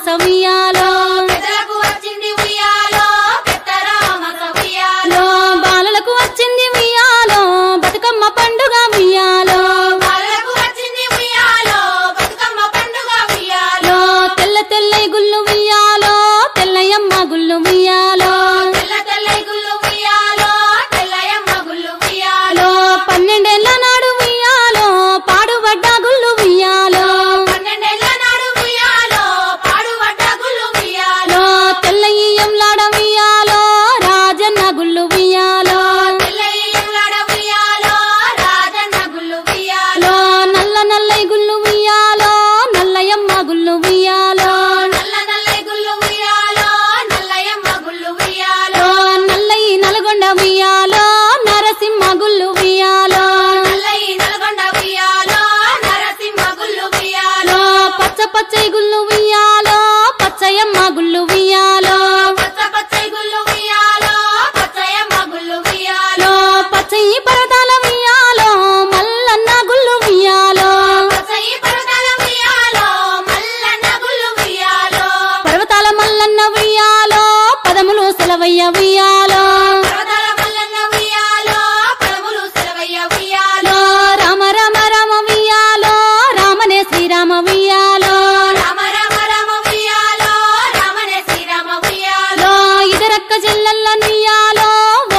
మాస ఉయ్యాలో పెద్దలకు వచ్చింది ఉయ్యాలో పెద్దరామస ఉయ్యాలో బాలలకు వచ్చింది ఉయ్యాలో బతుకమ్మ పండుగ ఉయ్యాలో బాలలకు వచ్చింది ఉయ్యాలో బతుకమ్మ పండుగ ఉయ్యాలో తెల్ల తెల్లై గుళ్ళు ఉయ్యాలో తెల్లయమ్మ గుళ్ళు ఉయ్యాలో తెల్ల తెల్లై గుళ్ళు ఉయ్యాలో తెల్లయమ్మ గుళ్ళు ఉయ్యాలో 12 ఏళ్ల నాడు ఉయ్యాలో పాడుబడ్డ గుళ్ళు ఉయ్యాలో 12 ఏళ్ల నాడు ఉయ్యాలో పాడుబడ్డ గుళ్ళు ఉయ్యాలో తెల్లయ్యంలాడ ఉయ్యాలో రాజన్న గుళ్ళు ఉయ్యాలో తెల్లయ్యంలాడ ఉయ్యాలో రాజన్న గుళ్ళు ఉయ్యాలో నల్ల నల్లై గుళ్ళు ఉయ్యాలో నల్లయమ్మ గుళ్ళు ఉయ్యాలో నల్ల నల్లై గుళ్ళు ఉయ్యాలో నల్లయమ్మ గుళ్ళు ఉయ్యాలో నల్లయి నల్గొండ ఉయ్యాలో నరసింహ గుళ్ళు ఉయ్యాలో నల్లయి నల్గొండ ఉయ్యాలో నరసింహ గుళ్ళు ఉయ్యాలో పచ్చ పచ్చై గుళ్ళు ఉయ్యాలో పచ్చయమ్మ గుళ్ళు ఉయ్యాలో పచ్చ పచ్చై గుళ్ళు ఉయ్యాలో పచ్చయమ్మ గుళ్ళు ఉయ్యాలో పచ్చయి పరదాల ఉయ్యాలో మల్లన్న గుళ్ళు ఉయ్యాలో పచ్చయి పర్వతాల ఉయ్యాలో మల్లన్న గుళ్ళు ఉయ్యాలో పర్వతాల మల్లన్న ఉయ్యాలో పదములు సెలవయ్య ఉయ్యాలో పర్వతాల మల్లన్న ఉయ్యాలో పదములు సెలవయ్య ఉయ్యాలో రామ రామ రామ ఉయ్యాలో రామనే శ్రీరామ ఉయ్యాలో రామ రామ రామ ఉయ్యాలో రామనే శ్రీరామ ఉయ్యాలో ఇదరక్క చెల్లెల్ల నుయ్యాలో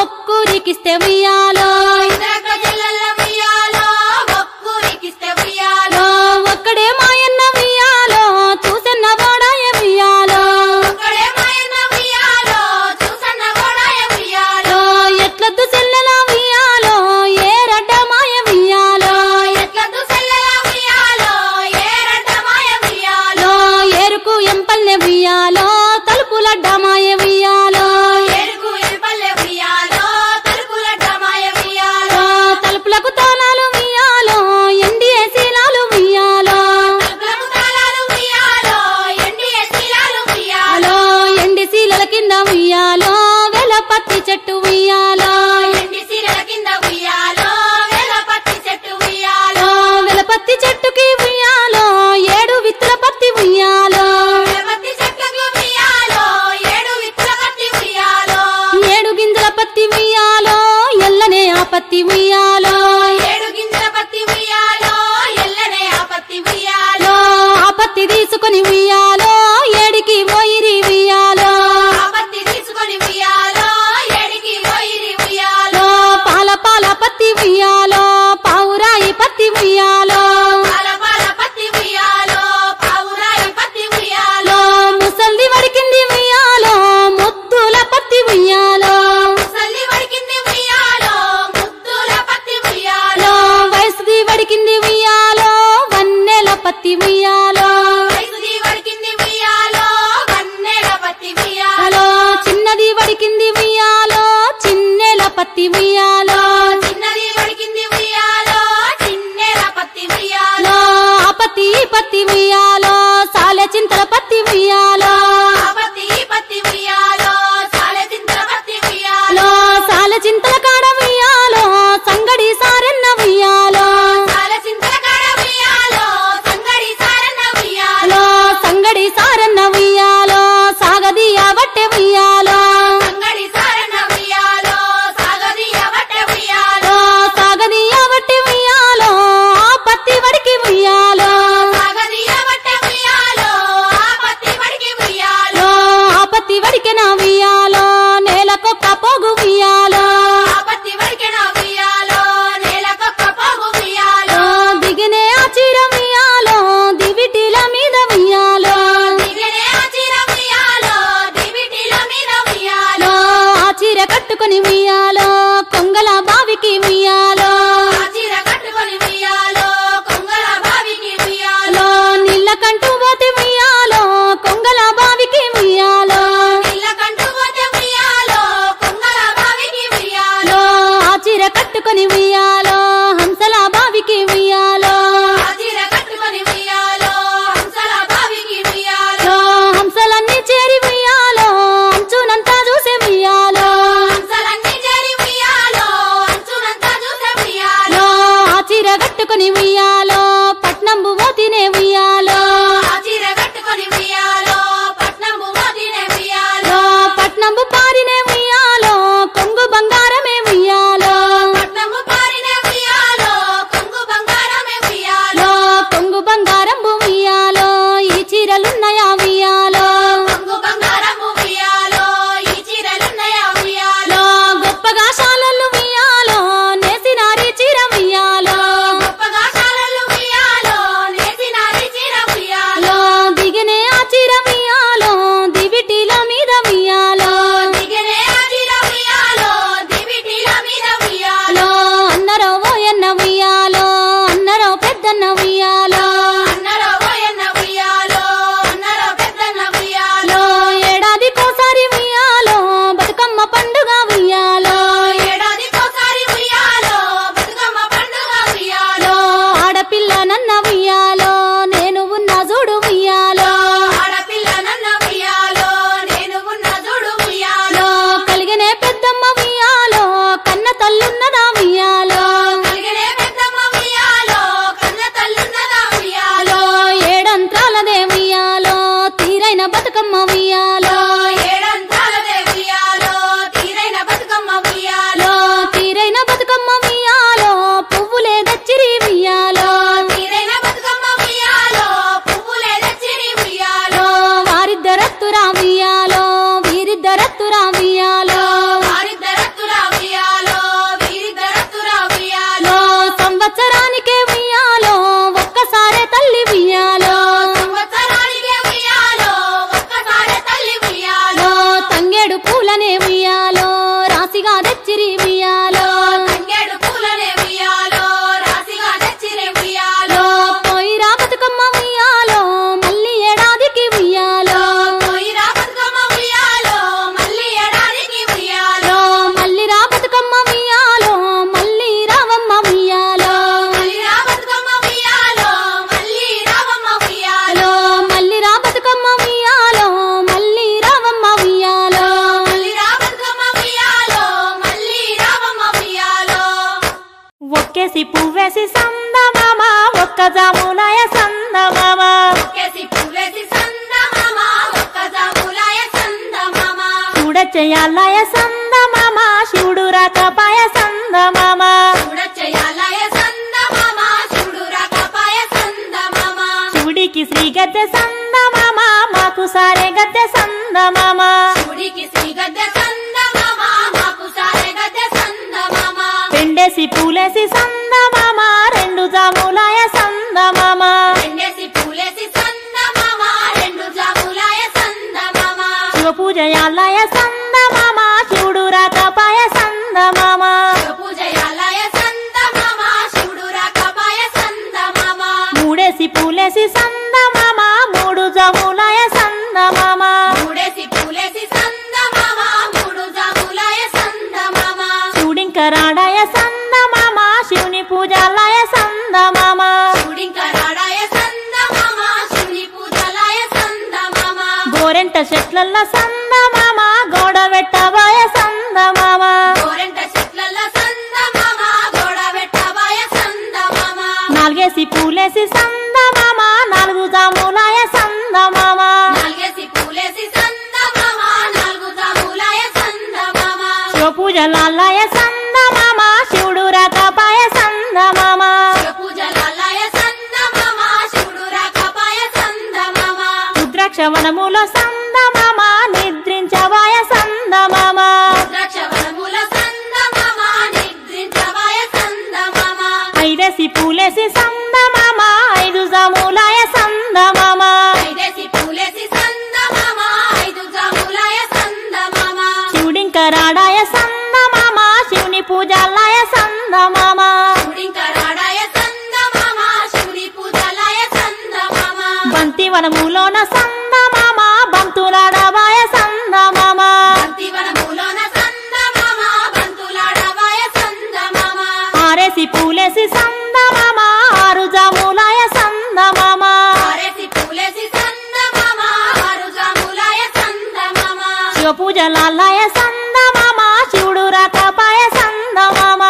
ఒక్కూరికిస్తే ఉయ్యాలో ఇదరక్క చెల్లెల్ల ఉయ్యాలో ఒక్కూరికిస్తే ఉయ్యాలో ఒక్కడే మాయన్న ఉయ్యాలో చూసన్న వాడాయ ఉయ్యాలో ఒక్కడే మాయన్న ఉయ్యాలో చూసన్న గోడాయ ఉయ్యాలో ఎట్లద్దు చెల్లెల ఉయ్యాలో ఏ రడ్డ మాయ ఉయ్యాలో ఎట్లద్దు సెల్లెల ఉయ్యాలో ఏరడ్డ మాయ ఉయ్యాలో ఏరుకు ఎంపల్లె ఉయ్యాలో తలుపులడ్డ మాయ ఉయ్యాలో ఏరుకు ఎంపల్లె ఉయ్యాలో తలుపులడ్డ మాయ ఉయ్యాలో తలుపులకు తాళాలు ఉయ్యాలో ఎండిఏ శీలాలు ఉయ్యాలో తలుపులకు తాళాలు ఉయ్యాలో ఎండియ శీలాలు ఉయ్యాలో ఎండి శీలల కింద ఉయ్యాలో వెలపత్తి చెట్టు ఉయ్యాలో ఎండి శీలల కింద ఉయ్యాలో వేలపత్తి చెట్టు ఉయ్యాలో వెలపత్తి చెట్టుకి ఉయ్యాలో 7 విత్తుల పత్తి ఉయ్యాలో వేలపత్తి చెట్లకు ఉయ్యాలో 7 విత్తుల పత్తి ఉయ్యాలో 7 గింజల పత్తి ఉయ్యాలో ఎల్లనే ఆ పత్తి ఉయ్యాలో 7 గింజల పత్తి ఉయ్యాలో ఎల్లనే ఆ పత్తి ఉయ్యాలో ఆ పత్తి తీసుకొని ఉయ్యాలో ఏడికి పోయిరి ఉయ్యాలో ఆ పత్తి తీసుకొని ఉయ్యాలో ఏడికి పోయిరి ఉయ్యాలో పాల పాల పత్తి ఉయ్యాలో పావురాయి పత్తి ఉయ్యాలో పాల పాల పత్తి ఉయ్యాలో పావురాయి పత్తి ఉయ్యాలో ముసల్ది వడికింది ఉయ్యాలో ముద్దుల పత్తి ఉయ్యాలో ముసల్ది వడికింది ఉయ్యాలో ముద్దుల పత్తి ఉయ్యాలో వయసుది వడికింది ఉయ్యాలో వన్నెల పత్తి ఉయ్యాలో వయసుది వడికింది బతుకమ్మ ఉయ్యాలో ఏడంతాలదే ఉయ్యాలో తీరైన బతుకమ్మ ఉయ్యాలో తీరైన బతుకమ్మ ఉయ్యాలో పువ్వులే దచ్చిరి ఉయ్యాలో తీరైన బతుకమ్మ ఉయ్యాలో పువ్వులే దచ్చిరి ఉయ్యాలో వారిద్దరత్తురా ఉయ్యాలో వీరిద్దరత్తురా ఉయ్యాలో వారిద్దరత్తురా ఉయ్యాలో వీరిద్దరత్తురా ఉయ్యాలో సంవత్సరానికే ఉయ్యాలో ఒక్కసారే తల్లి ఉయ్యాలో సంవత్సరానికే ఉయ్యాలో ఒక్కసారి తల్లి ఉయ్యాలో తంగేడు పూలనే ఉయ్యాలో రాశిగా తెచ్చిరి ఉయ్యాలో తంగేడు పూలనే ఉయ్యాలో రాశిగా తెచ్చిరి ఉయ్యాలో పోయిరా బతుకమ్మ ఉయ్యాలో మళ్ళీ ఏడాదికి ఉయ్యాలో పోయిరా బతుకమ్మ ఉయ్యాలో మళ్ళీ ఏడాదికి ఉయ్యాలో మళ్ళీ రా బతుకమ్మ ఉయ్యాలో మళ్ళీ రావమ్మ ఉయ్యాలో మళ్ళీ రా బతుకమ్మ ఉయ్యాలో మళ్ళీ రావమ్మ ఉయ్యాలో మళ్ళీ రా బతుకమ్మ ఉయ్యాలో మళ్ళీ రావమ్మ ఉయ్యాలో మళ్ళీ రా బతుకమ్మ ఉయ్యాలో మళ్ళీ రావమ్మ ఉయ్యాలో ఒక్కేసి పువ్వేసి సందమామ ఒక్క జాములాయ సందమామ ఒక్కేసి పువ్వేసి సందమామ ఒక్క జాములాయ సందమామ చూడచెయ్యాలయ సందమామ శివుడు రాకపాయ సందమామ చూడచెయ్యాలయ సందమామ శివుడు రాకపాయ సందమామ శివుడికి శ్రీ గద్దె సందమామ మాకు సారే గద్దె సందమామ శివుడికి శ్రీ గద్దె సందమామ మాకు సారే గద్దె సందమామ పెండేసి పూలేసి సందమామ రెండు జాములాయ సందమామ రెండేసి పూలేసి సందమామ రెండు జాములాయ సందమామ శివ పూజయాలయ సందమామ శివుడు రాకపాయ సందమామ పూజయాలయ సందమామ శివుడు రాకపాయ సందమామ మూడేసి పూలేసి సందమామ మూడు జాములాయ సందమామ మూడేసి పూలేసి సందమామ మూడు జాములాయ సందమామ శివుడింకరాడాయ సందమామ శివుని పూజాలయ సందమామ శివుడింకరాడాయ సందమామ శివుని పూజలాయ సందమామ గోరెంట చెట్లల్ల సందమామ గోడ వెట్టబాయ సందమామ గోరెంట చెట్లల్ల సందమామ గోడ వెట్టబాయ సందమామ నాలుగేసి పూలేసి సందమామ నాలుగు జాములాయ సందమామ నాలుగేసి పూలేసి సందమామ నాలుగు జాములాయ సందమామ శివ పూజలాలయ సందమామ శివుడు రాకపాయ సందమామ పూజలాలయ సందమామ శివుడు రాకపాయ సందమామ రుద్రాక్ష వనములో సందమామ నిద్రించవాయ సందమామ ద్రాక్షవనముల సందమామ నిద్రించవాయ సందమామ ఐదేసి పూలేసి సందమామ ఐదు జాములాయ సందమామ ఐదేసి పూలేసి సందమామ ఐదు జాములాయ సందమామ శివుడింకరాడాయ సందమామ శివుని పూజాలయ సందమామ శివుడింకరాడాయ సందమామ శివుని పూజలాయ సందమామ బంతి వనములోన సందమామ బంతులాడవాయ సందమామ బంతివనములోన సందమామ బంతులాడవాయ సందమామ ఆరేసి పూలేసి సందమామ ఆరు జాములాయ సందమామ ఆరేసి పూలేసి సందమామ ఆరు జాములాయ సందమామ శివ పూజలాలయ సందమామ శివుడు రాకపాయ సందమామ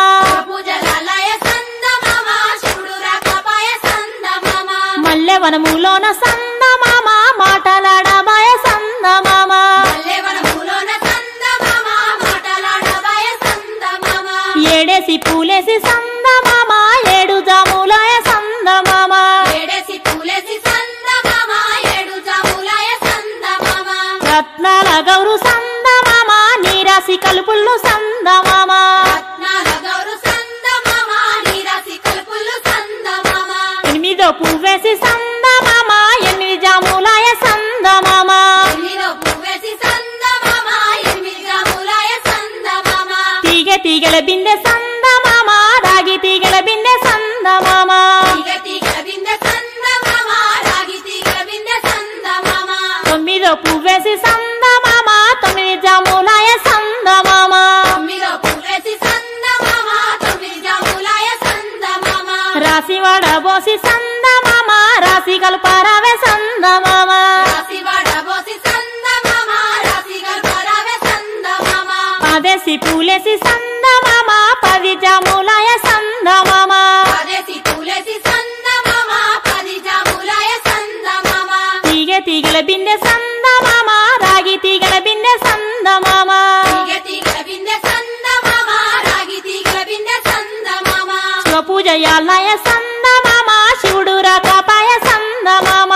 పూజలాలయ సందమామ శివుడు రాకపాయ సందమామ మల్లె వనములోన సందమామ మాటలాడబాయ సందమామ మల్లెవనములోన సందమామ మాటలాడవాయ సందమామ ఏడేసి పూలేసి సందమామ ఏడు జాములాయ సందమామ ఏడేసి పూలేసి సందమామ ఏడు జాములాయ సందమామ రత్నాల గౌరు సందమామ నీరాసి కలుపుళ్ళు సందమామ రత్నాల గౌరు సందమామ నీరాసి కలుపులు సందమామ ఎనిమిదో పువ్వేసి సందమామ ఎనిమిది జాములాయ సందమామ ఎనిమిదో పువ్వేసి సందమామ ఎనిమిది జాములాయ సందమామ తీగె తీగల బిందె సందమామ రాగి తీగల బిందె సందమామ తీగ తీగల బిందె సందమామ రాగి తీగల బిందె సందమామ తొమ్మిదో పువ్వేసి సందమామ తొమ్మిది జాములాయ సందమామ తొమ్మిదో తీగల బిందె సందమామ రాగి తీగల బిందె సందమామ తీగల బిందె సందమామ రాగి తీగల బిందె సందమామ శివ పూజ యాలయ సందమామ శివుడు రాకపాయ సందమామ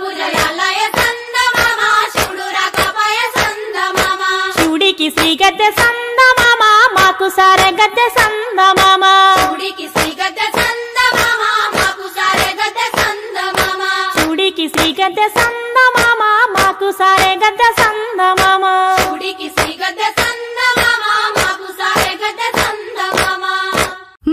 పూజ యాలయ సందమామ శివుడు రాకపాయ సందమామ శివుడికి శ్రీ గద్దె సందమామ మాకు సారె గద్దె సందమామ శివుడికి శ్రీ గద్దె సందమామ మాకు సారె గద్దె సందమామ శివుడికి శ్రీ గద్దె సందమామ మాకు సారె గద్దె సందమామ శివుడికి శ్రీ గద్దె సందమామ మాకు సారె గద్దె సందమామ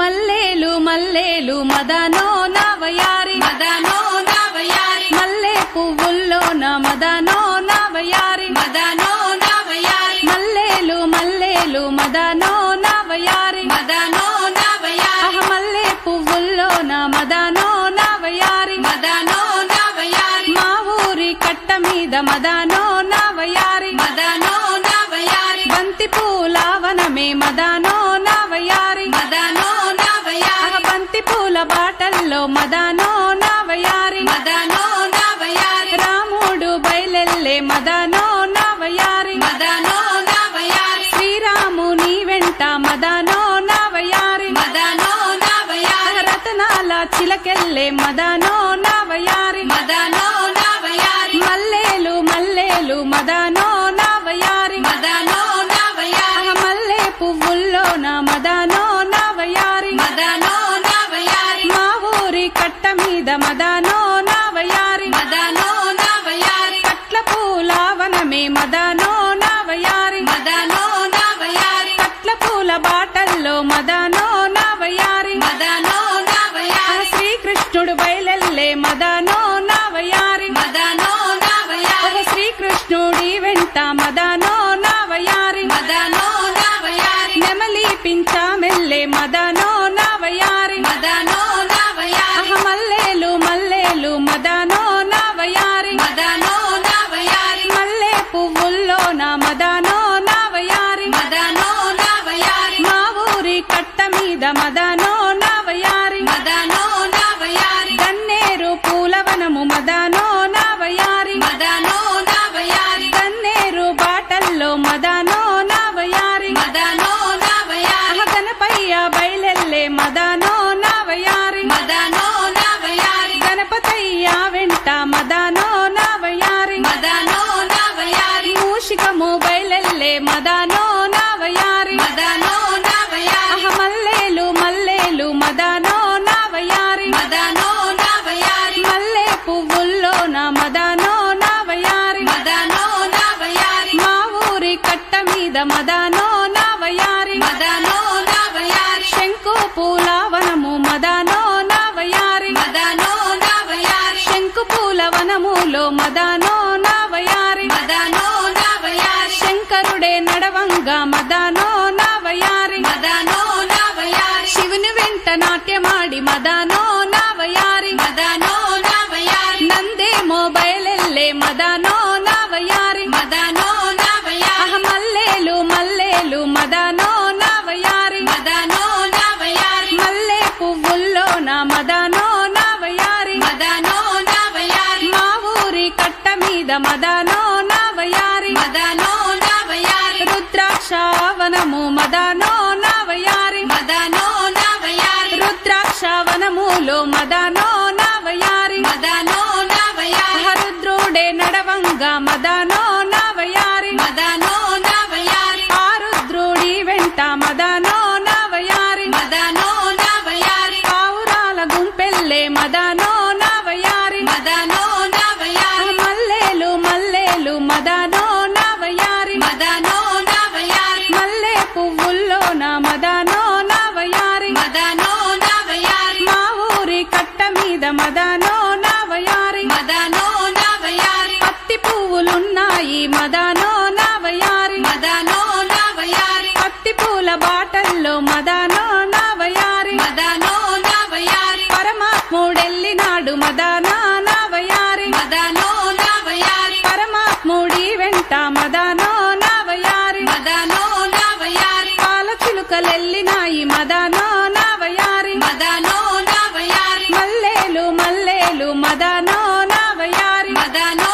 మల్లేలు మల్లేలు మదనో నవయారి మదనో నవయారి మల్లె పువ్వుల్లోన మదనో నవయారి మదనో నవయారి మల్లేలు మల్లేలు మదనో నవయారి మదనో నవయారి మల్లె పువ్వుల్లోన మదనో నవయారి మదనో నవయారి మా ఊరి కట్ట మీద మదనో నవయారి మదనో నవయారి బంతి పూలవనమే మదనో నవయారి మదనో నవయారి బంతి పూల బాటల్లో మదనో నవయారి మదనో నవయారి రాముడు బయలెల్లే మదనో నవయారి మదనో నవయారి శ్రీరాముని వెంట మదనో నవయారి మదనో నవయారి రతనాల చిలకెల్లే మదనో నవయారి మదనో నవయారి మల్లేలు మల్లేలు మదనో నవయారి మదనో నవయారి మల్లె పువ్వుల్లోన మదనో నవయారి మదనో నవయారి మా ఊరి కట్ట మీద మదనో నవయారి మదనో నవయారి కట్ల పూలవనమే మదనో నవయారి మదనో నవయారి కట్ల పూల బాటల్లో మదనో నవయారి మదనో నవయారి శ్రీకృష్ణుడు బయలెల్లే మదనో నవయారి మదనో నవయారి శ్రీకృష్ణుడి వెంట మదనో నవయారి మదనో నవయారి నెమలి పించామెల్లే మదనో నవయారి మదనో నవయారి మల్లేలు మల్లేలు మదనో నవయారి మదనో నవయారి మల్లె పువ్వుల్లోన మదనో నవయారి మదనో నవయారి మా ఊరి కట్ట మీద మదనో నవయారి మదనో నవయారి గన్నేరు పూలవనము మదనో నవయారి మదనో నవయారి గన్నేరు బాటల్లో మదనో నవయారి మదనో నవయారి గణపయ్య బయలెల్లే మదనో నవయారి మదనో నవయారి గణపతయ్య వెంట మదనో నవయారి మదనో నవయారి మూషికము బయలెల్లే మదనో నవయారి మదనో నవయారి మల్లేలు మల్లేలు మదనో నవయారి మదనో నవయారి మల్లె పువ్వుల్లోన మదనో నవయారి మదనో నవయారి మా ఊరి కట్ట మీద మదనో నవయారి మదనో నవయారి శంకు పూలవనము మదనో నవయారి మదనో నవయారి శంకు పూలవనములో మదనో నవయారి మదనో నవయారి శంకరుడే నడవంగా మదనో నవయారి మదనో నవయారి శివుని వెంట నాట్యమాడి మదనో నవయారి మదనో నవయారి నందేమో బయలెల్లే మదనో నవయారి మదనో నవయారి మల్లేలు మల్లేలు మదనో నవయారి మదనో నవయారి మల్లె పువ్వుల్లోన మదనో నవయారి మదనో నవయారి మా ఊరి కట్ట మీద మదనో నవయారి మదనో నవయారి రుద్రాక్షవనము మదనో నవయారి మదనో నవయారి రుద్రాక్షవనములో మదనో నవయారి మదనో నవయారి రుద్రుడే నడవంగా మదనో నవయారి మదనో నవయారి ఆ రుద్రుడి వెంట మదనో నవయారి మదనో నవయారి పావురాల గుంపెల్లే మదనో నవయారి మదనో నవయారి మల్లేలు మల్లేలు మదనో నవయారి మదనో నవయారి మల్లె పువ్వుల్లోన మదనో నవయారి మదనో నవయారి మా ఊరి కట్ట మీద మదనో నవయారి మదనో నవయారి పత్తి పువ్వులున్నాయి మదనో నవయారి మదనో నవయారి పత్తి పూల బాటల్లో మదనో నవయారి మదనో నవయారి పరమాత్ముడెల్లినాడు మదనో నవయారి మదనో నవయారి పరమాత్ముడి వెంట మదనో నవయారి మదనో నవయారి పాల చిలుకలెల్లినాయి మదనో నవయారి మదనో నవయారి మల్లేలు మల్లేలు మదనో నవయారి మదనో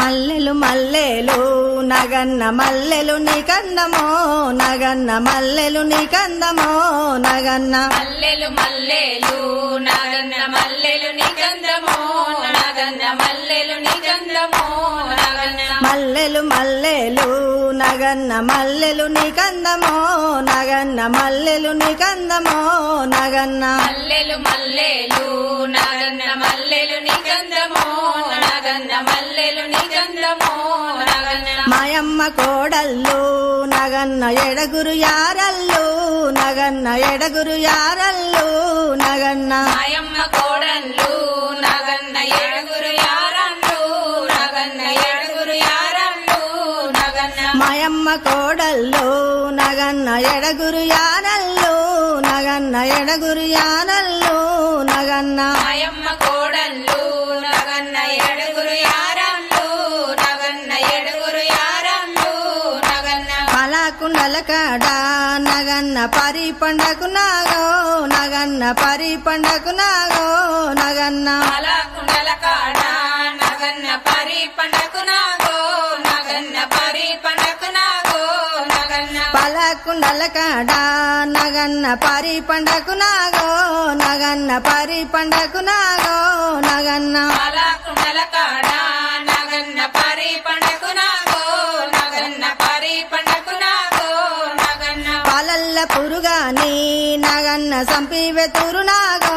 మల్లెలు మల్లెలు నగన్న మల్లెలు నీకందమో నగన్న మల్లెలు నీకందమో నగన్న మల్లెలు మల్లెలు నగన్న మల్లెలు నిగంధమో నగన్న మల్లెలు నిగంధమో నగన్న మల్లెలు మల్లెలు నగన్న మల్లెలు నీకందమో నగన్న మల్లెలు నీకందమో నగన్న మల్లెలు మల్లెలు నగన్న మల్లెలు నిగంధమో నగన్న మల్లెలు నిగంధమో నగన్న మాయమ్మ కోడళ్ళు నగన్న ఎడగురు యారళ్ళు నగన్న ఎడగురు యారళ్ళు నగన్న మాయమ్మ కోడళ్ళు నగన్న ఏడుగురు యారళ్ళు నగన్న ఏడుగురు యారళ్ళు నగన్న మాయమ్మ కోడళ్ళు నగన్న ఎడగురు యారళ్ళు నగన్న ఎడగురు యారళ్ళు నగన్న మాయమ్మ కోడళ్ళు నగన్న ఏడుగురు యారళ్ళు నగన్న ఏడుగురు యారళ్ళు నగన్న పలాకుండల కాడ నగన్న పరి పండకు నాగో నగన్న పరి పండకు నాగో నగన్న పాలకుండల కాడ నగన్న పరి పండకు నాగో నగన్న పరి పండకు నాగో నగన్న పలాకుండల కాడ నగన్న పరి పండకు నాగో నగన్న పరి పండకు నాగో నగన్న పాలకుండల కాడ నగన్న పరి పండకు నాగో నగన్న పరి పండకు నాగో నగన్న పాలల్ల పురుగాని నగన్న సంపివె తురునాగో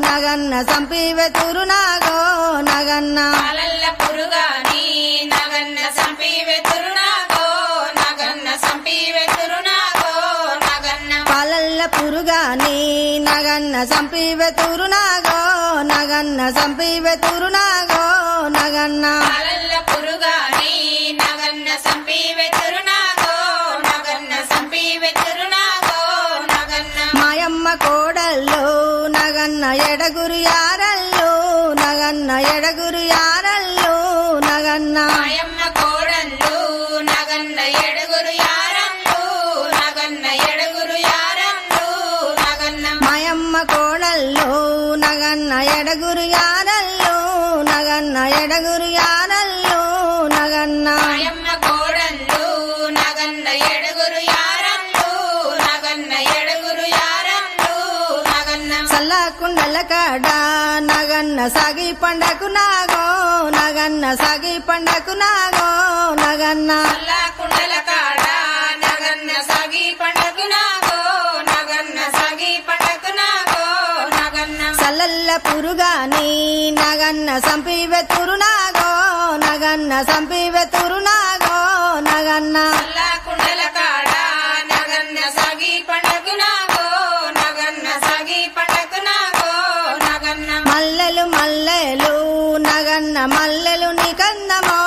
నగన్న సంపివె తురునాగో నగన్న పాలల్ల పురుగాని నగన్న సంపి వెతురునాగో నగన్న సంపి వెతురునాగో నగన్న పాలల్ల పురుగాని నగన్న సంపివె తురునాగో నగన్న సంపివె తురునాగో నగన్న పాలల్ల పురుగాని నగన్న సంపి వెతురునాగో నగన్న సంపి వెతురునాగో నగన్న మాయమ్మ కోడళ్ళు నగన్న ఎడగురు యారళ్ళు నగన్న ఎడగురు యారళ్ళు నగన్న మాయమ్మ కోడళ్ళు నగన్న ఏడుగురు యారళ్ళు నగన్న ఏడుగురు యారళ్ళు నగన్న మాయమ్మ కోడళ్ళు నగన్న ఎడగురు యారళ్ళు నగన్న ఎడగురు యారళ్ళు నగన్న మాయమ్మ కోడళ్ళు నగన్న ఏడుగురు యారళ్ళు నగన్న ఏడుగురు యారళ్ళు నగన్న సల్లకుండల కాడ నగన్న సాగి పండకు నాగో నగన్న సాగి పండకు నాగో నగన్న కుండల కాడ నగన్న సాగి పండకు నాగో నగన్న సాగి పండకు నాగో నగన్న సల్లల్ల పురుగాని నగన్న సంపివె తురునాగో నగన్న సంపివె తురునాగో నగన్న కుండల కాడ నగన్న సాగి పండకు నాగో నగన్న సాగి పండకు నాగో నగన్న మల్లెలు మల్లెలు నగన్న మల్లెలు నికందమో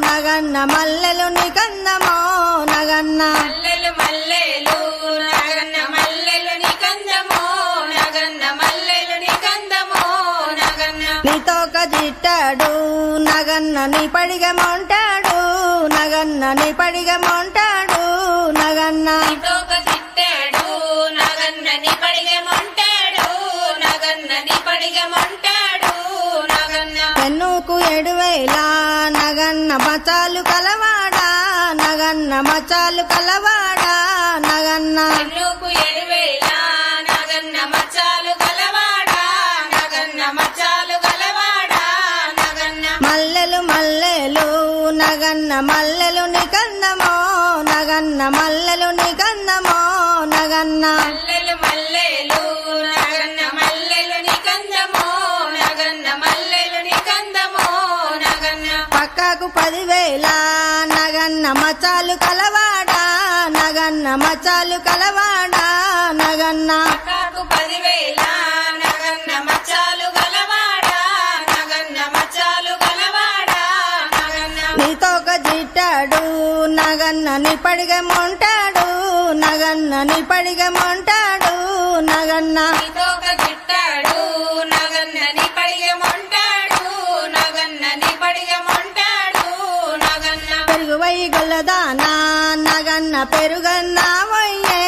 నగన్న మల్లెలు నికందమో నగన్న మల్లెలు మల్లెలు నగన్న మల్లెలు నికందమో నగన్న మల్లెలు నికందమో నగన్న నీతోక జిట్టాడు నగన్న నీ పడిగమంటాడు నగన్న నీ పడిగమంటాడు నగన్న నీతోక చిట్టాడు నగన్న నీ పడిగమంటాడు నగన్న నీ పడిగమంటాడు నగన్న పెన్నుకు 7,000 నగన్న మచాలు కలవాడా నగన్న మచాలు కలవాడా నగన్న ఎన్నుకు 7,000 నగన్న మచ్చాలు గలవాడా నగన్న మచ్చాలు గలవాడా నగన్న మల్లెలు మల్లెలు నగన్న మల్లెలు నికందమో నగన్న మల్లెలు నికందమో నగన్న మల్లెలు మల్లెలు నగన్న మల్లెలు నికందమో నగన్న మల్లెలు నికందమో నగన్న పక్కకు 10,000 నగన్న మచాలు కలవాడా నగన్న మచాలు కలవాడా నగన్న పక్కకు 10,000 నగన్న మచ్చాలు గలవాడా నగన్న మచ్చాలు గలవాడా నగన్న నీతోక జిట్టాడు నగన్న నీ పడిగమంటాడు నగన్న నీ పడిగమంటాడు నగన్న నీతోక చిట్టాడు నగన్న నీ పడిగమంటాడు నగన్న నీ పడిగమంటాడు నగన్న పెరుగువై గొల్లదానా నగన్న పెరుగన్నావయ్యే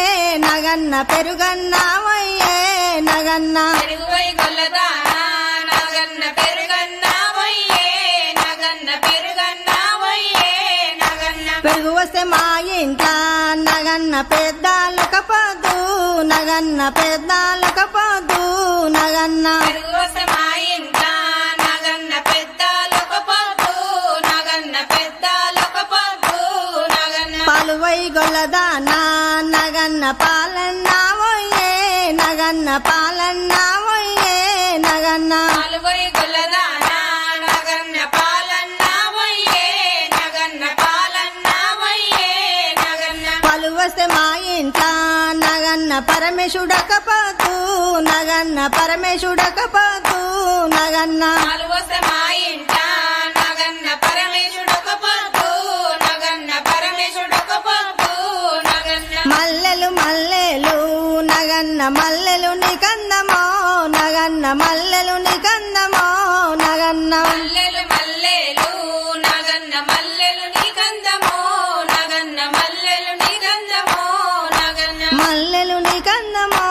నగన్న పెరుగన్నావయ్యే నగన్న పెరుగువై గొల్లదానా నగన్న పెరుగన్నావయ్యే నగన్న పెరుగన్నావయ్యే వస్తే మా ఇంట నగన్న పెద్దాలక పొద్దు నగన్న పెద్దాలక పొద్దు నగన్న వస్తే మా ఇంట నగన్న పెద్దాలక పొద్దు నగన్న పెద్దాలక పొద్దు నగన్న పలువై గొల్లదానా నగన్న పాలన్నా పోయే నగన్న పాలన్నా పోయే నగన్న పలువై గొల్లదానా నగన్న పాలన్నా పోయే నగన్న పాలన్నా పోయే నగన్న పలువస్తే మా ఇంట నగన్న పరమేశుడక పొద్దు నగన్న పరమేశుడక పొద్దు నగన్న వస్తే మా ఇంట నగన్న పరమేశుడొక పొద్దు నగన్న పరమేశుడొక పొద్దు నగన్న మల్లెలు మల్లెలు నగన్న మల్లెలు నికందమో నగన్న మల్లెలు నికందమో నగన్న మల్లెలు మల్లెలు నగన్న మల్లెలు నికందమో నగన్న మల్లెలు నికందమో నగన్న మల్లెలు నికందమో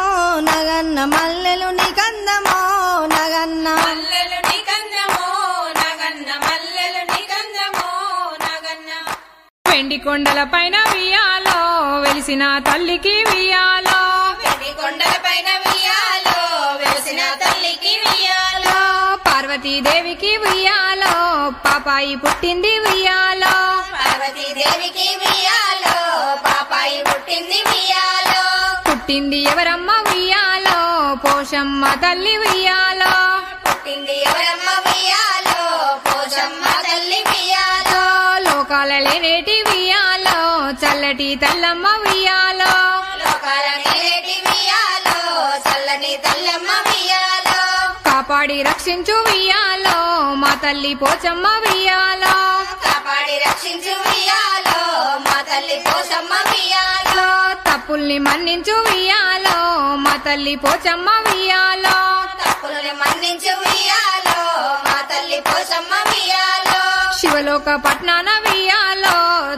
నగన్న మల్లెలు నికందమో నగన్న మల్లెలు నికందమో నగన్న మల్లెలు నికందమో నగన్న వెండి కొండల పైన వియాలో వెలిసిన తల్లికి వియాలో వెండి కొండల పైన వియాలో వెలిసిన తల్లికి వియాలో పార్వతీదేవికి వియాలో పాపాయి పుట్టింది వియాలో పార్వతీదేవికి వియాలో పాపాయి పుట్టింది వియాలో పుట్టింది ఎవరమ్మ వియాలో పోషమ్మ తల్లి వియాలో పుట్టింది ఎవరమ్మ వియాలో పోషమ్మ తల్లి వియాలో లోకాల లేనేటి వియాలో చల్లటి తల్లమ్మ వియాలో లోకాల నేటి వియాలో చల్లని తల్లమ్మ వియాలో కాపాడి రక్షించు వియాలో మా తల్లి పోచమ్మ వియాలో కాపాడి రక్షించు వియాలో మా తల్లి పోషమ్మ వియాలో తప్పుల్ని మన్నించు వియాలో మా తల్లి పోచమ్మ వియాలో తప్పులను మన్నించు వియాలో మా తల్లి పోషమ్మ వియాలో శివలోక పట్నాన వియాలో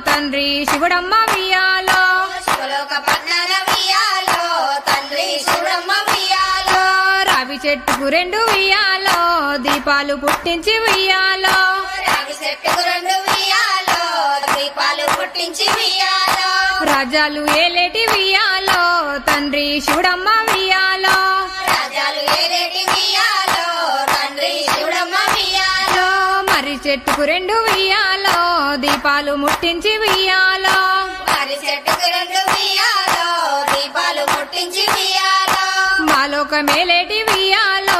తండ్రి శివుడమ్మ వియాలో శివలోక పట్నాన వియాలో తండ్రి శివుడమ్మ వియాలో రావి చెట్టుకు రెండు వియాలో దీపాలు పుట్టించి వియాలో రావి చెట్టుకు రెండు వియాలో దీపాలు పుట్టించి వియాలో రాజాలు ఏలేటి వియాలో తండ్రి శివుడమ్మ వియాలో రాజాలు ఏరేటి వియాలో తండ్రి శివుడమ్మ వియాలో మర్రి చెట్టుకు రెండు వియాలో దీపాలు ముట్టించి వియాలో మరి చెట్టుకు రెండు వియాలో దీపాలు పుట్టించి వియాలో మాలోక మేలేటి వియాలో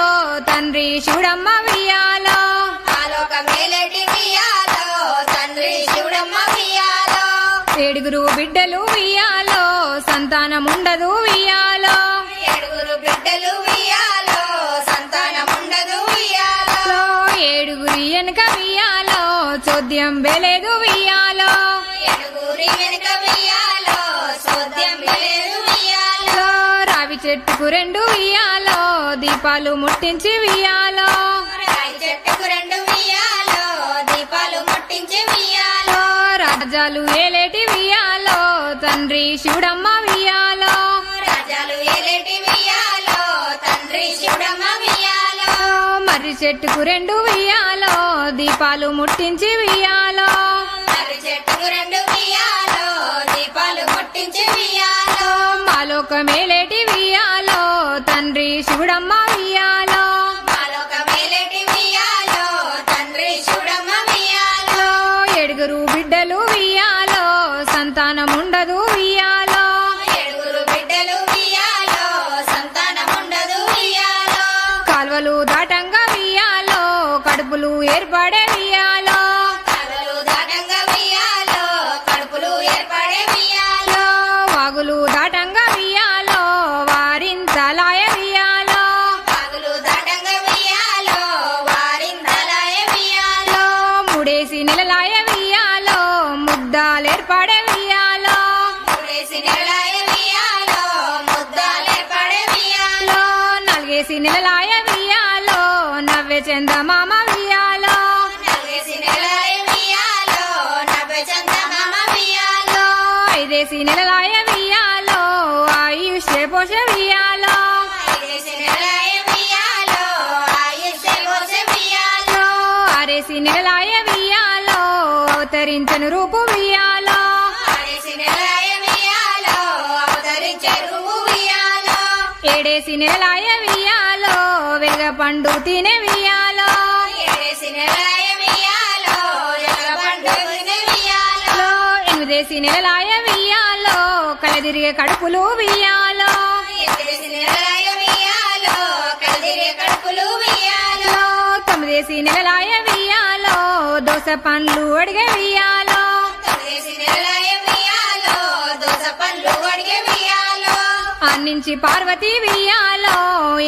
తండ్రి శివుడమ్మ వియాలో ఆలోక మేలేటి వియాలో తండ్రి శివుడమ్మ వియాలో ఏడుగురు బిడ్డలు వియాలో సంతానముండదు వియాలో ఏడుగురు బిడ్డలు వియాలో సంతానముండదు వియాలో ఏడుగురి వెనుక వియాలో చోద్యం బెలేదు వియాలో ఏడుగురి వెనుక వియాలో సోద్యం లేదు వియాలో రావి చెట్టుకు రెండు వియాలో దీపాలు ముట్టించి వియాలో రాయి చెట్టుకు రెండు వియాలో దీపాలు ముట్టించి వియాలో రాజాలు ఏలేటి వియాలో తండ్రి శివుడమ్మ వియాలో రాజాలు ఏలేటి వియాలో తండ్రి శివుడమ్మ వియాలో మర్రి చెట్టుకు రెండు వియాలో దీపాలు ముట్టించి వియాలో మరి చెట్టుకు రెండు వియాలో దీపాలు ముట్టించి వియాలో మాలోక మేలేటి వియాలో తండ్రి శివుడమ్మ వియాలో మాలోక మేలేటి వియాలో తండ్రి శివుడమ్మ వియాలో ఏడుగురు బిడ్డలు వియాలో సంతానముండదు వియాలో ఏడుగురు బిడ్డలు వియాలో సంతానముండదు వియాలో కాల్వలు దాటంగా వియాలో కడుపులు ఏర్పడే వియాలో కలలు దాటంగా వియాలో కడుపులు ఏర్పడే వియాలో వాగులు దాటంగా వియాలో వారింతలాయ వియాలో పగులు దాటంగా వియాలో వారిందలాయ వియాలో ముడేసి నెలలాయ వియాలో ముద్దాలేర్పడే వియాలో మూడేసి నెలలాయ వియాలో ముద్దాలేర్పడే వియాలో నల్గేసి నెలలాయ వియాలో నవ్వె చందమామ వియాలో నల్గేసి నెలలాయ వియాలో నవ్వె చందమామ వియాలో ఐదేసి నెలలాయ వియాలో ఆయుష్య పోష వియాలో ఐదేసి నెలలాయ వియాలో ఆయుష్య పోసె వియాలో ఆరేసి నెలలాయ వియాలో అవతరించను రూపు వియాలో ఏడేసి నెలలాయ వియాలో వెలగ పండు తినే వియాలో ఏడేసి నెలలాయ వియాలో వెలగ పండు తినే వియాలో ఎనిమిదేసి నెలలాయ వియాలో కలదిరిగే కడుపులు వియాలో ఎనిమిదేసి నెలలాయ వియాలో కలదిరిగే కడుపులు వియాలో తొమ్మిదేసి నెలలాయ వియాలో దోస పండ్లు అడిగే వియాలో తొమ్మిదేసి నెలలాయ వియాలో దోస పండ్లు అడిగే వియాలో అన్నించి పార్వతి వియాలో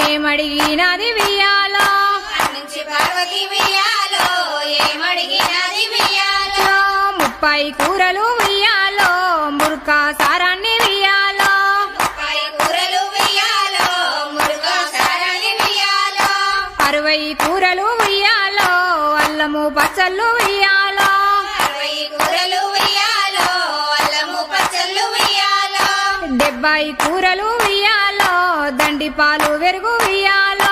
ఏమడిగినది వియాలో అన్నించి పార్వతి వియాలో ఏమడిగినది వియాలో 30 కూరలు వియాలో మురుక సారాన్ని వియాలో 30 కూరలు వియాలో మురుక సారాన్ని వియాలో 60 కూరలు వియాలో అల్లము పచ్చళ్ళు వియాలో 60 కూరలు వియాలో అల్లము పచ్చళ్ళు వియాలో 70 కూరలు వియాలో దండి పాలు వెరుగు వియాలో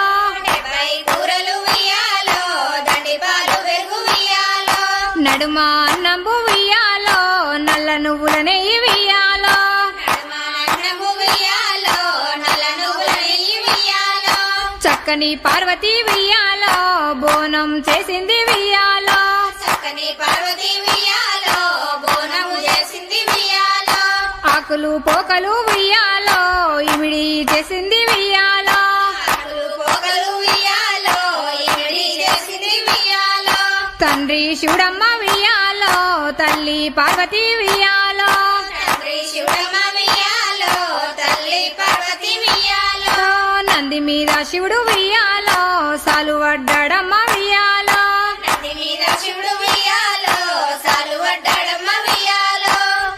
70 కూరలు వియాలో దండి పాలు వెరుగు వియాలో నడుమ అన్నంబు వియాలో నల్ల నువ్వుల నెయ్యి వియాలో నడుమ అన్నము వియాలో నల్ల నువ్వుల నెయ్యి వియాలో చక్కని పార్వతి వియాలో బోనం చేసింది వియాలో చక్కని పార్వతి వియాలో బోనము చేసింది వియాలో ఆకులు పోకలు వియాలో ఇమిడి చేసింది వియాలో ఆకులు పోగలు వియాలో ఇమిడి చేసింది వియాలో తండ్రి శివుడమ్మ వియాలో తల్లి పార్వతి వియాలో తండ్రి శివుడమ్మ వియాలో తల్లి పార్వతి వియాలో నంది మీద శివుడు వియాలో సాలు వడ్డడమ్మ వియాలో నంది మీద శివుడు వియాలో సాలు వడ్డాడమ్మ వియాలో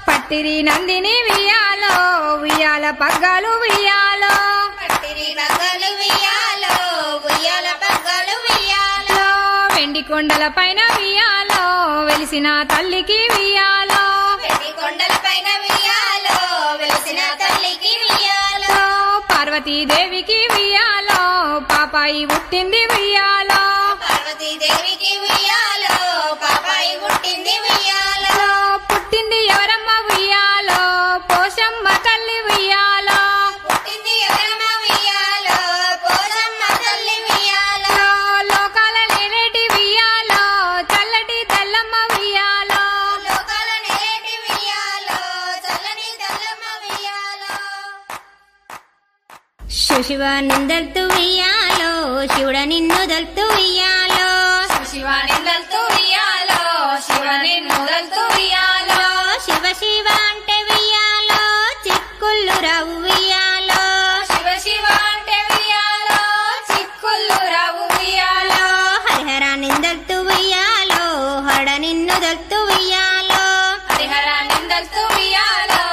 పట్టిరి నందిని వియాలో వియాల పగ్గాలు వియాలో పట్టిరి పగ్గలు వియాలో ఉయ్యాల పగ్గలు వియాలో వెండి కొండల పైన వియాలో వెలిసిన తల్లికి వియాలో వెండి కొండల పైన వియాలో వెలిసిన తల్లికి వియాలో పార్వతీదేవికి వియాలో పాపాయి పుట్టింది వియాలో పార్వతీదేవికి వియాలో పాపాయి పుట్టింది వియాలో పుట్టింది ఎవరమ్మ వియాలో పోషమ్మ తల్లి వియాలో పుట్టింది ఎవరమ్మ వియాలో పోషమ్మ తల్లి వియాలో లోకాల నేనేటి వియాలో చల్లటి తెల్లమ్మ వియాలో లోకాల నేటి వియాలో చల్లని తెల్లమ్మ వియాలో శివ నిందల్తు వియాలో శివుడ నిన్ను దల్తు వియాలో శివ నిందల్తు వియాలో శివ నిన్నుదల్తు వియాలో శివ శివ అంటే వియాలో చిక్కుళ్ళు రావు వియాలో శివ శివ అంటే వియాలో చిక్కుళ్ళు రావు వియాలో హరిహర నిందల్తు వియాలో హడ నిన్ను దల్తు వియాలో హరిహర నిందల్తు వియాలో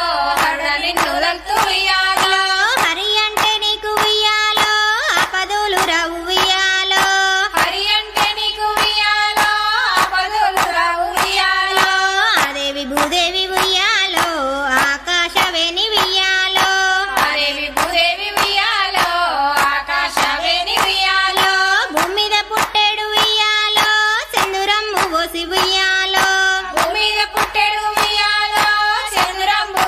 హర నిన్నుదల్తు వియాలో హరి అంటే నీకు వియాలో ఆపదలు రావు వియాలో హరి అంటే నీకు వియాలో ఆపదలు రావు వియాలో ఆదేవి భూదేవి వియాలో ఆకాశవేణి వియాలో ఆదేవి భూదేవి వియాలో ఆకాశవేణి వియాలో భూమి మీద పుట్టేడు వియాలో చందురమ్ము పోసి వియాలో భూమి మీద పుట్టెడు వియాలో చంద్రంబు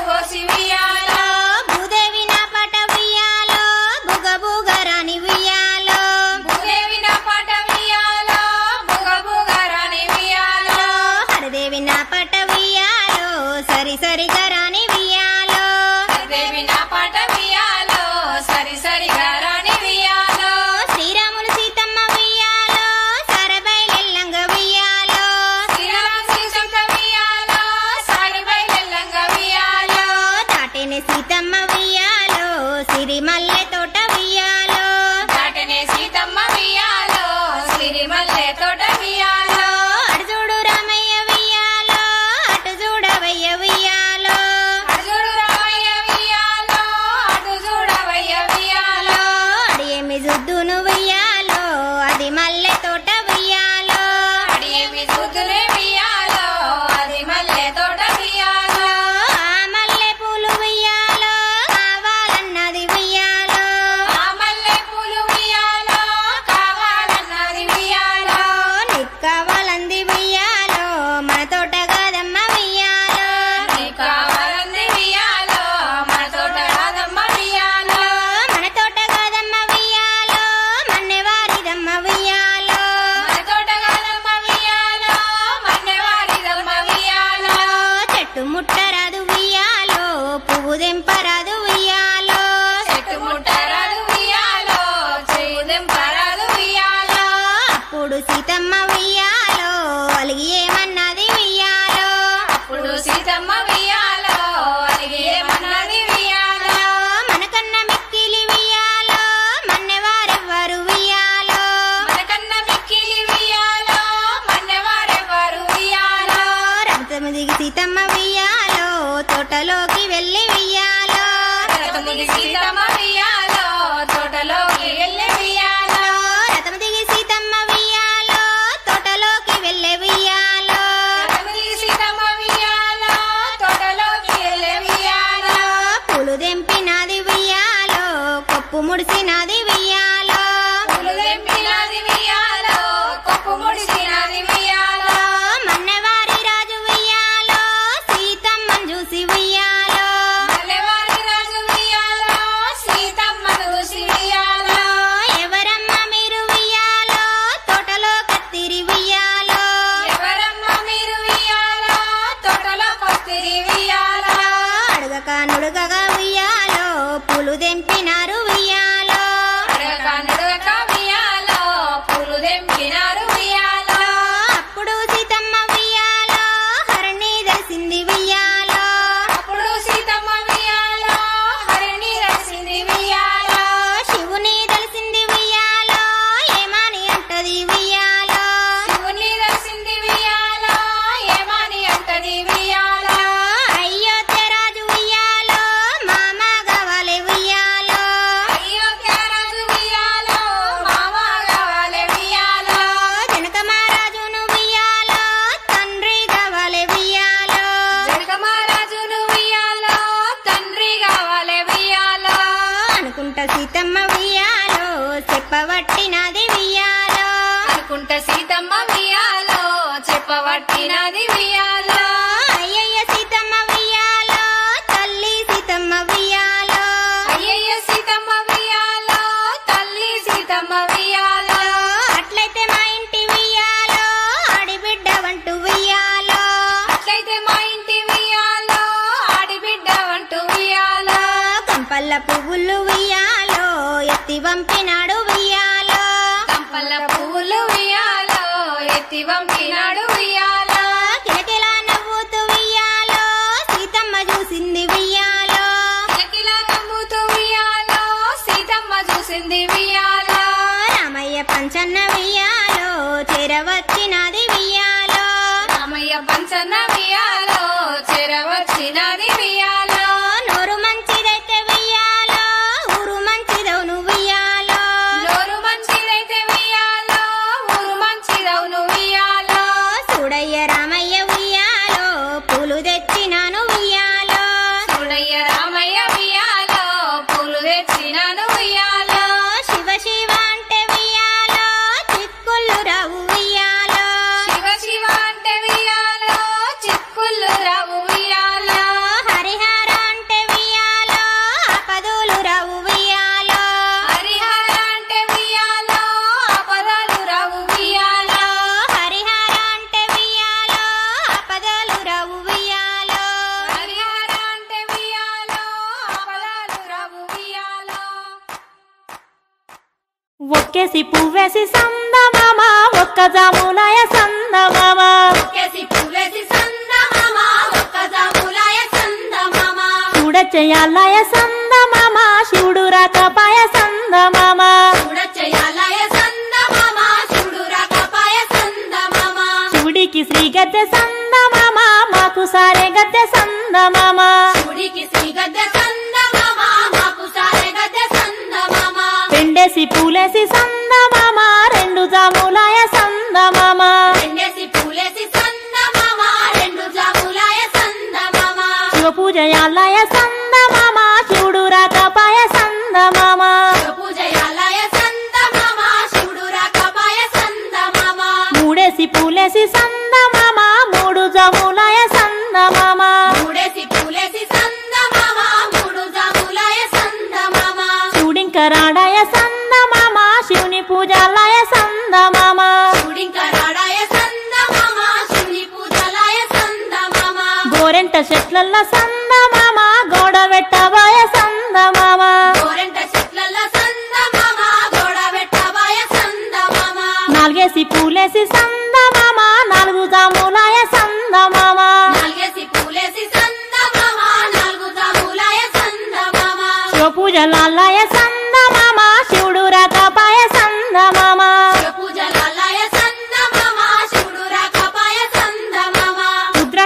రథము దిగి సీతమ్మ ఉయ్యాలో తోటలోకి వెళ్ళి ఉయ్యాలో రథము దిగి సీతమ్మ ఉయ్యాలో తోటలోకి వెళ్ళి ఉయ్యాలో రథము దిగి సీతమ్మ ఉయ్యాలో తోటలోకి వెళ్ళి ఉయ్యాలో రథము దిగి సీతమ్మ ఉయ్యాలో తోటలోకి వెళ్ళి ఉయ్యాలో పూలు దెంపినది ఉయ్యాలో కొప్పు ముడిసినది ఉయ్యాలో పూలు దెంపినది ఉయ్యాలో కొప్పు ముడిసినది ఉయ్యాలో మన్నెవారి రాజు ఉయ్యాలో సీతమ్మను చూసి ఉయ్యాలో మల్లెవారి రాజు ఉయ్యాలో సీతమ్మను చూసి ఉయ్యాలో ఎవరమ్మ మీరు ఉయ్యాలో తోటలో కత్తిరి ఉయ్యాలో ఎవరమ్మ మీరు ఉయ్యాలో తోటలో కొత్తిరి ఉయ్యాలో అడగక నుడగగా ఉయ్యాలో పూలు దెంపినారు ఉయ్యాలో అడగక నుడగక ఉయ్యాలో పూలు దెంపినారు ఉయ్యాలో అప్పుడు సీతమ్మ ఉయ్యాలో హరిణి తెలిసింది ఉయ్యాలో అప్పుడు సీతమ్మ ఉయ్యాలో హరిణి తెలిసింది ఉయ్యాలో శివుని తెలిసింది ఉయ్యాలో ఏమని అంటది ఉయ్యాలో శివుని తెలిసింది ఉయ్యాలో ఏమని అంటది ఉయ్యాలో అయోధ్య రాజు ఉయ్యాలో మామ కావాలి ఉయ్యాలో అయోధ్య రాజు ఉయ్యాలో మామ కావాలి ఉయ్యాలో జనక మహారాజును ఉయ్యాలో తండ్రి కావాలి ఉయ్యాలో జనక మహారాజును ఉయ్యాలో తండ్రి కావాలి ఉయ్యాలో అనుకుంటా సీతమ్మ ఉయ్యాలో చెప్పబట్టినది ఉయ్యాలో అనుకుంటా సీతమ్మ ఉయ్యాలో చెప్పబట్టినది ఉయ్యాలో అయ్యయ్య సీతమ్మ ఉయ్యాలో తల్లి సీతమ్మ ఉయ్యాలో అయ్యయ్య సీతమ్మ ఉయ్యాలో తల్లి సీతమ్మ ఉయ్యాలో అట్లయితే మా ఇంటి ఉయ్యాలో ఆడిబిడ్డ వంటు ఉయ్యాలో అట్లయితే మా ఇంటి ఉయ్యాలో ఆడిబిడ్డ వంటూ ఉయ్యాలో కంపల్ల పువ్వులు ఉయ్యాలో ఎత్తి వంపినాడు ఉయ్యాలో కంపల్ల పువ్వులు ఉయ్యాలో ఎత్తి వంపినాడు ఉయ్యాలో కిలకిలా నవ్వుతూ ఉయ్యాలో సీతమ్మ చూసింది ఉయ్యాలో కిలకిలా నవ్వుతూ ఉయ్యాలో సీతమ్మ చూసింది ఉయ్యాలో రామయ్య పంచన్న ఉయ్యాలో చేరవచ్చినది ఉయ్యాలో రామయ్య పంచన్న ఉయ్యాలో చేరవచ్చినది ఉయ్యాలో నోరు మంచిదైతే ఉయ్యాలో ఊరు మంచిదవును ఉయ్యాలో నోరు మంచిదైతే ఉయ్యాలో ఊరు మంచిదవును ఉయ్యాలో చూడయ్య రామయ్య ఉయ్యాలో పూలు తెచ్చినాను ఉయ్యాలో చూడయ్య రామయ్య ఉయ్యాలో పూలు తెచ్చినాను ఉయ్యాలో శివ శివ అంటే ఉయ్యాలో చిక్కుళ్ళు రావు ఉయ్యాలో శివ శివ అంటే ఉయ్యాలో చిక్కుళ్ళు రావు ఉయ్యాలో హరిహర అంటే ఉయ్యాలో ఆపదలు రావు ఉయ్యాలో హరిహర అంటే ఉయ్యాలో ఆపదలు రావు ఉయ్యాలో హరిహర అంటే ఉయ్యాలో ఆపదలు రావు ఉయ్యాలో హరిహర అంటే ఉయ్యాలో ఆపదలు రావు ఉయ్యాలో ఒక్కేసి పువ్వేసి సందమామ ఒక్క జాములాయ సందమామ ఒక్కేసి పువ్వేసి సందమామ ఒక్క జాములాయ సందమామ చూడచెయ్యాలయ సందమామ శివుడు రాకపాయ సందమామ చూడచెయ్యాలయ సందమామ శివుడు రాకపాయ సందమామ శివుడికి శ్రీ గద్దె సందమామ మాకు సారే గద్దె సందమామ శివుడికి శ్రీ గద్దె సందమామ మాకు సారె గద్దె సందమామ పెండేసి పూలేసి సందమామ రెండు జాములాయ సందమామ రెండేసి పూలేసి సందమామ రెండు జాములాయ సందమామ శివ పూజయాలయ సందమామ శివుడు రాకపాయ సందమామ పూజయాలయ సందమామ శివుడు రాకపాయ సందమామ మూడేసి పూలేసి సందమామ మూడు జాములాయ సందమామ మూడేసి పూలేసి సందమామ మూడు జాములాయ సందమామ శివుడింకరాడాయ సందమామ శివుని పూజాలయ సందమామ శివుడింకరాడాయ సందమామ శివుని పూజలాయ సందమామ గోరెంట చెట్లల్ల సందమామ గోడ వెట్టబాయ సందమామ గోరెంట చెట్లల్ల సందమామ గోడ వెట్టబాయ సందమామ నాలుగేసి పూలేసి సందమామ నాలుగు జాములాయ సందమామ నాలుగేసి పూలేసి సందమామ నాలుగు జాములాయ సందమామ శివ పూజలాలయ సందమామ శివుడు రాకపాయ సందమామ పూజలాలయ సందమామ శివుడు రాకపాయ సందమామ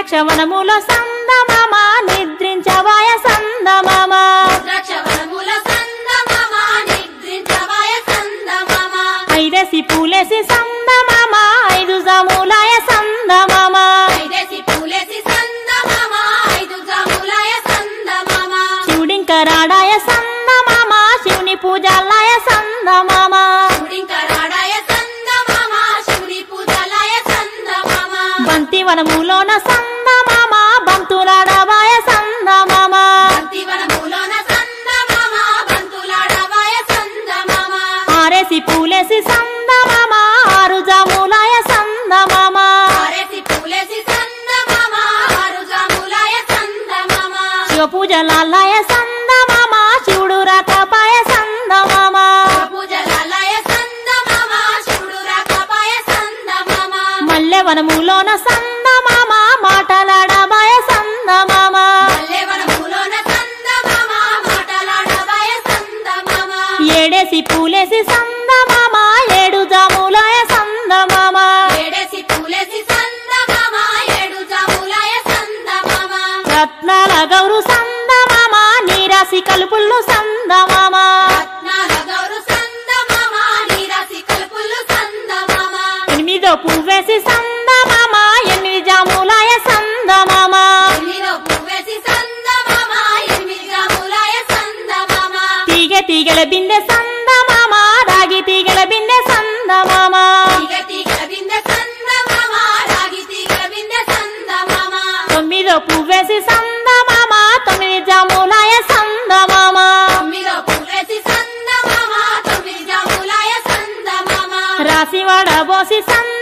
ద్రాక్షవనములో సందమామ నిద్రించవాయ సందమామ ద్రాక్షవనముల సందమామ నిద్రించవాయ సందమామ ఐదేసి పూలేసి సందమామ 5 జాములాయ సందమామ ఐదేసి పూలేసి సందమామ 5 జాములాయ సందమామ శివుడింకరాడాయ సందమామ శివుని పూజలాయ సందమామ శివుడింకరాడాయ సందమామ శివుని పూజలాయ సందమామ బంతివనములోన సందమామ బంతులాడవాయ సందమామ బంతివనములోన సందమామ బంతులాడవాయ సందమామ ఆరేసి పూలేసి సందమామ 6 జాములాయ సందమామ ఆరేసి పూలేసి సందమామ 6 జాములాయ సందమామ శివ పూజలాయ సందమామ శివుడు రాకపాయ సందమామ పూజలాయ సందమామ శివుడు రాకపాయ సందమామ మల్లెవనములోన సందమామ మాటలాడవాయ సందమామ మల్లెవనములోన సందమామ మాటలాడవాయ సందమామ ఏడేసి పూలేసి సందమామ 7 జాములాయ సందమామ ఏడేసి పూలేసి సందమామ 7 జాములాయ సందమామ రత్నాల గౌరు సందమామ నీరాసి కలుపుళ్ళు సందమామ రత్నాల గౌరు సందమామ నీరాసి కలుపులు సందమామ 8 పువ్వేసి సందమామ 8 జాములాయ సందమామ ఎనిమిదో పువ్వేసి సందమామ 8 జాములాయ సందమామ తీగల బిందె సందమామ రాగి తీగల బిందె సందమామ తీగ తీగల బిందె సందమామ రాగి తీగల బిందె సందమామ 9 పువ్వేసి సందమామ 9 జాములాయ సందమామ 9దో పువ్వేసి సందమామ 9 జాములాయ సందమామ రాసి వడబోసి సందమామ